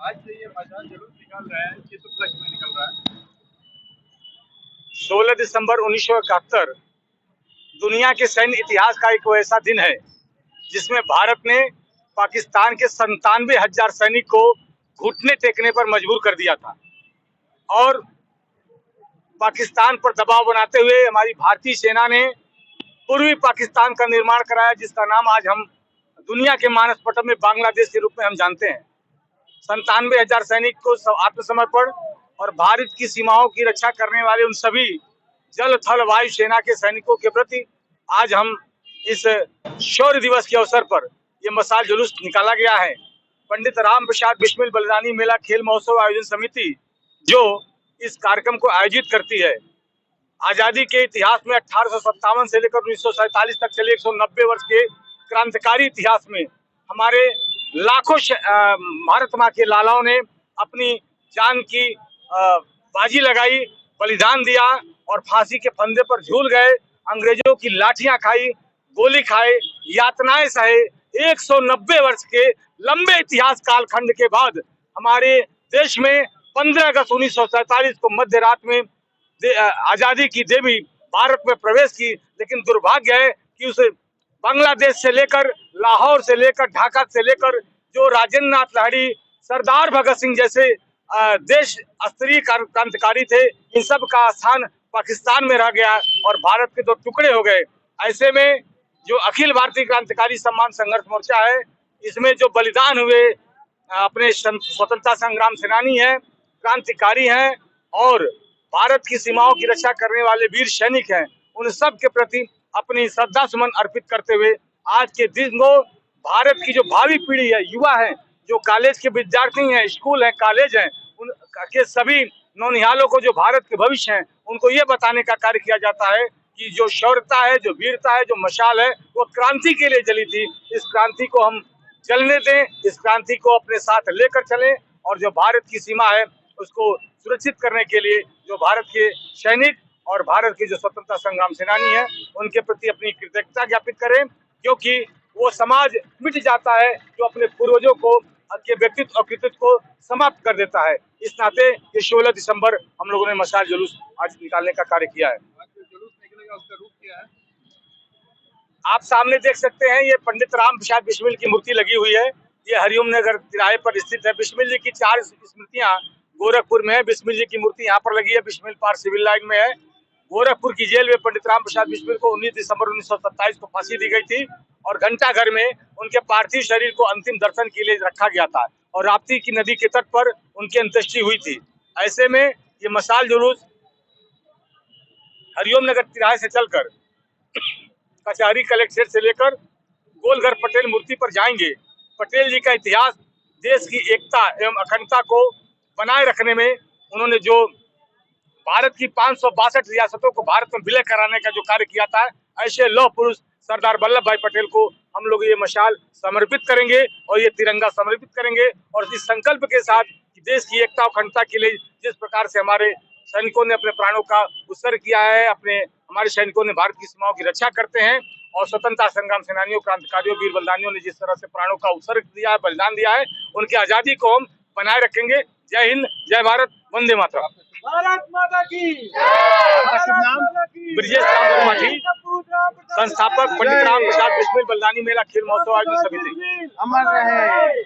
आज से ये मशाल जुलूस निकाल रहा है, किस उपलक्ष्य में निकल रहा है? 16 दिसंबर 1971 दुनिया के सैन्य इतिहास का एक ऐसा दिन है जिसमें भारत ने पाकिस्तान के 97,000 सैनिक को घुटने टेकने पर मजबूर कर दिया था और पाकिस्तान पर दबाव बनाते हुए हमारी भारतीय सेना ने पूर्वी पाकिस्तान का निर्माण कराया, जिसका नाम आज हम दुनिया के मानस पटल में बांग्लादेश के रूप में हम जानते हैं। 97,000 सैनिक को आत्मसमर्पण और भारत की सीमाओं की रक्षा करने वाले उन सभी जल थल वायु सेना के सैनिकों के प्रति आज हम इस शौर्य दिवस के अवसर पर ये मशाल जुलूस निकाला गया है। पंडित राम प्रसाद बिस्मिल बलिदानी मेला खेल महोत्सव आयोजन समिति जो इस कार्यक्रम को आयोजित करती है, आजादी के इतिहास में 1857 से लेकर 1947 तक चले 190 वर्ष के क्रांतिकारी इतिहास में हमारे लाखों भारत माँ के लालाओं ने अपनी जान की बाजी लगाई, बलिदान दिया और फांसी के फंदे पर झूल गए, अंग्रेजों की लाठियां खाई, गोली खाए, यातनाएं सहे। 190 वर्ष के लंबे इतिहास कालखंड के बाद हमारे देश में 15 अगस्त 1947 को मध्य रात में आजादी की देवी भारत में प्रवेश की, लेकिन दुर्भाग्य है कि उसे बांग्लादेश से लेकर लाहौर से लेकर ढाका से लेकर जो राजेंद्र नाथ लाहिड़ी, सरदार भगत सिंह जैसे देश स्तरीय क्रांतिकारी थे, इन सब का स्थान पाकिस्तान में रह गया और भारत के दो टुकड़े हो गए। ऐसे में जो अखिल भारतीय क्रांतिकारी सम्मान संघर्ष मोर्चा है, इसमें जो बलिदान हुए अपने स्वतंत्रता संग्राम सेनानी हैं, क्रांतिकारी हैं और भारत की सीमाओं की रक्षा करने वाले वीर सैनिक हैं, उन सब के प्रति अपनी श्रद्धा सुमन अर्पित करते हुए आज के दिन को भारत की जो भावी पीढ़ी है, युवा है, जो कॉलेज के विद्यार्थी हैं, स्कूल है, कॉलेज हैं, उन के सभी नौनिहालों को जो भारत के भविष्य हैं, उनको ये बताने का कार्य किया जाता है कि जो शौर्यता है, जो वीरता है, जो मशाल है, वो क्रांति के लिए जली थी। इस क्रांति को हम जलने दें, इस क्रांति को अपने साथ लेकर चलें और जो भारत की सीमा है उसको सुरक्षित करने के लिए जो भारत के सैनिक और भारत के जो स्वतंत्रता संग्राम सेनानी है, उनके प्रति अपनी कृतज्ञता ज्ञापित करें, क्योंकि वो समाज मिट जाता है जो अपने पूर्वजों को के व्यक्तित्व और कृतित्व को समाप्त कर देता है। इस नाते ये 16 दिसंबर हम लोगों ने मशाल जुलूस आज निकालने का कार्य किया है। जुलूस निकलेगा, उसका रूप क्या है? आप सामने देख सकते हैं, ये पंडित राम प्रसाद बिस्मिल की मूर्ति लगी हुई है। ये हरिओम नगर तिराहे पर स्थित है। बिस्मिल जी की 4 स्मृतियां गोरखपुर में है। बिस्मिल जी की मूर्ति यहाँ पर लगी है, बिस्मिल पार्क सिविल लाइन में है। गोरखपुर की जेल में पंडित राम प्रसाद बिस्मिल को 19 दिसंबर 1927 को फांसी दी गई थी और घंटा घर में उनके पार्थिव शरीर को अंतिम दर्शन के लिए रखा गया था और राप्ती की नदी के तट पर उनकी अंत्येष्टि हुई थी। ऐसे में ये मशाल जुलूस हरिओम नगर तिराहे से चलकर कचहरी कलेक्ट्रेट से लेकर गोलघर पटेल मूर्ति पर जाएंगे। पटेल जी का इतिहास देश की एकता एवं अखंडता को बनाए रखने में उन्होंने जो भारत की 562 रियासतों को भारत में विलय कराने का जो कार्य किया था, ऐसे लौह पुरुष सरदार वल्लभ भाई पटेल को हम लोग ये मशाल समर्पित करेंगे और ये तिरंगा समर्पित करेंगे और इस संकल्प के साथ कि देश की एकता और अखंडता के लिए जिस प्रकार से हमारे सैनिकों ने अपने प्राणों का उत्सर्ग किया है, हमारे सैनिकों ने भारत की सीमाओं की रक्षा करते हैं और स्वतंत्रता संग्राम सेनानियों, क्रांतिकारियों, वीर बलिदानियों ने जिस तरह से प्राणों का उत्सर्ग दिया है, बलिदान दिया है, उनकी आजादी को हम बनाए रखेंगे। जय हिंद, जय भारत, वंदे मातरम। भारत माता की ब्रजेश राम त्रिपाठी, संस्थापक पंडित राम प्रसाद बिस्मिल बलिदानी मेला खेल महोत्सव आयोजन समिति। अमर रहे।